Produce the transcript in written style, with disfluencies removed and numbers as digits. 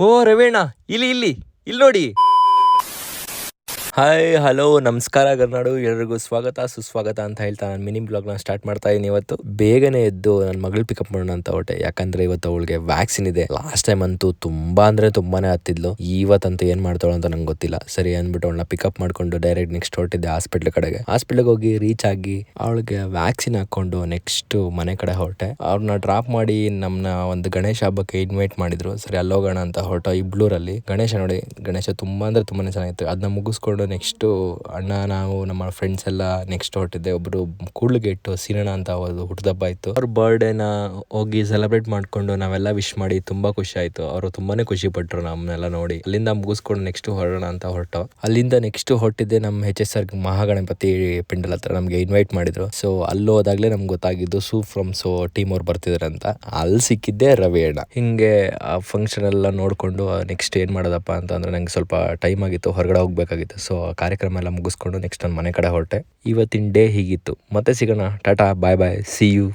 ಓ ರವೀಣ, ಇಲ್ಲಿ ಇಲ್ಲಿ ಇಲ್ಲಿ ನೋಡಿ. ಹಾಯ್ ಹಲೋ ನಮಸ್ಕಾರ ಕರ್ನಾಡು, ಎಲ್ರಿಗೂ ಸ್ವಾಗತ ಸುಸ್ವಾಗತ ಅಂತ ಹೇಳ್ತಾ ನಾನು ಮಿನಿ ಬ್ಲಾಗ್ನ ಸ್ಟಾರ್ಟ್ ಮಾಡ್ತಾ ಇದ್ದೀನಿ. ಇವತ್ತು ಬೇಗನೆ ಎದ್ದು ನನ್ನ ಮಗಳು ಪಿಕಪ್ ಮಾಡೋಣ ಅಂತ ಹೊಟ್ಟೆ, ಯಾಕಂದ್ರೆ ಇವತ್ತು ಅವಳಿಗೆ ವ್ಯಾಕ್ಸಿನ್ ಇದೆ. ಲಾಸ್ಟ್ ಟೈಮ್ ಅಂತೂ ತುಂಬಾನೇ ಹತ್ತಿದ್ಲು. ಇವತ್ತಂತೂ ಏನ್ ಮಾಡ್ತಾಳು ಅಂತ ನಂಗೆ ಗೊತ್ತಿಲ್ಲ. ಸರಿ ಅಂದ್ಬಿಟ್ಟು ಅವಳನ್ನ ಪಿಕಪ್ ಮಾಡ್ಕೊಂಡು ಡೈರೆಕ್ಟ್ ನೆಕ್ಸ್ಟ್ ಹೊರಟಿದ್ದೆ ಹಾಸ್ಪಿಟ್ಲಿಗೆ ಹೋಗಿ ರೀಚ್ ಆಗಿ ಅವಳಿಗೆ ವ್ಯಾಕ್ಸಿನ್ ಹಾಕೊಂಡು ನೆಕ್ಸ್ಟ್ ಮನೆ ಕಡೆ ಹೊರಟೆ. ಅವ್ರನ್ನ ಡ್ರಾಪ್ ಮಾಡಿ ನಮ್ಮನ್ನ ಒಂದು ಗಣೇಶ ಹಬ್ಬಕ್ಕೆ ಇನ್ವೈಟ್ ಮಾಡಿದ್ರು. ಸರಿ ಅಲ್ಲೋಗೋಣ ಅಂತ ಹೊರಟ. ಇಬ್ಳೂರಲ್ಲಿ ಗಣೇಶ ನೋಡಿ, ಗಣೇಶ ತುಂಬಾನೇ ಚೆನ್ನಾಗಿತ್ತು. ಅದನ್ನ ಮುಗಿಸ್ಕೊಂಡು ನೆಕ್ಸ್ಟ್ ಅಣ್ಣ ನಾವು ನಮ್ಮ ಫ್ರೆಂಡ್ಸ್ ಎಲ್ಲ ನೆಕ್ಸ್ಟ್ ಹೊರಟಿದ್ದೆ. ಒಬ್ರು ಕೂಡ್ಲಿಗೆಟ್ಟು ಸೀನಣ್ಣ ಅಂತ ಒಂದು ಹುಟ್ಟದಬ್ಬ ಇತ್ತು. ಅವ್ರ ಬರ್ಡೇನ ಹೋಗಿ ಸೆಲೆಬ್ರೇಟ್ ಮಾಡ್ಕೊಂಡು ನಾವೆಲ್ಲ ವಿಶ್ ಮಾಡಿ ತುಂಬಾ ಖುಷಿ ಆಯ್ತು. ಅವರು ತುಂಬಾನೇ ಖುಷಿ ಪಟ್ರು ನಮ್ಮನ್ನೆಲ್ಲ ನೋಡಿ. ಅಲ್ಲಿಂದ ಮುಗಿಸ್ಕೊಂಡು ನೆಕ್ಸ್ಟ್ ಹೊರಡೋಣ ಅಂತ ಹೊರಟು. ಅಲ್ಲಿಂದ ನೆಕ್ಸ್ಟ್ ಹೊರಟಿದ್ದೆ ನಮ್ಮ HSR ಮಹಾಗಣಪತಿ ಪಿಂಡಲ್ ಹತ್ರ ನಮ್ಗೆ ಇನ್ವೈಟ್ ಮಾಡಿದ್ರು. ಸೊ ಅಲ್ಲಿ ಹೋದಾಗ್ಲೇ ನಮ್ಗೆ ಗೊತ್ತಾಗಿದ್ದು ಸೂ ಫ್ರಮ್ ಸೋ ಟೀಮ್ ಅವ್ರು ಬರ್ತಿದಾರೆ ಅಂತ. ಅಲ್ಲಿ ಸಿಕ್ಕಿದ್ದೆ ರವಿ ಅಣ್ಣ. ಹಿಂಗೆ ಆ ಫಂಕ್ಷನ್ ಎಲ್ಲ ನೋಡ್ಕೊಂಡು ನೆಕ್ಸ್ಟ್ ಏನ್ ಮಾಡೋದಪ್ಪ ಅಂತಂದ್ರೆ ನಂಗೆ ಸ್ವಲ್ಪ ಟೈಮ್ ಆಗಿತ್ತು, ಹೊರಗಡೆ ಹೋಗ್ಬೇಕಾಗಿತ್ತು. ಸೊ ಕಾರ್ಯಕ್ರಮ ಎಲ್ಲ ಮುಗಿಸ್ಕೊಂಡು ನೆಕ್ಸ್ಟ್ ನನ್ನ ಮನೆ ಕಡೆ ಹೊರಟೆ. ಇವತ್ತಿನ ಡೇ ಹೀಗಿತ್ತು. ಮತ್ತೆ ಸಿಗೋಣ. ಟಾಟಾ, ಬಾಯ್ ಬಾಯ್, ಸಿ ಯು.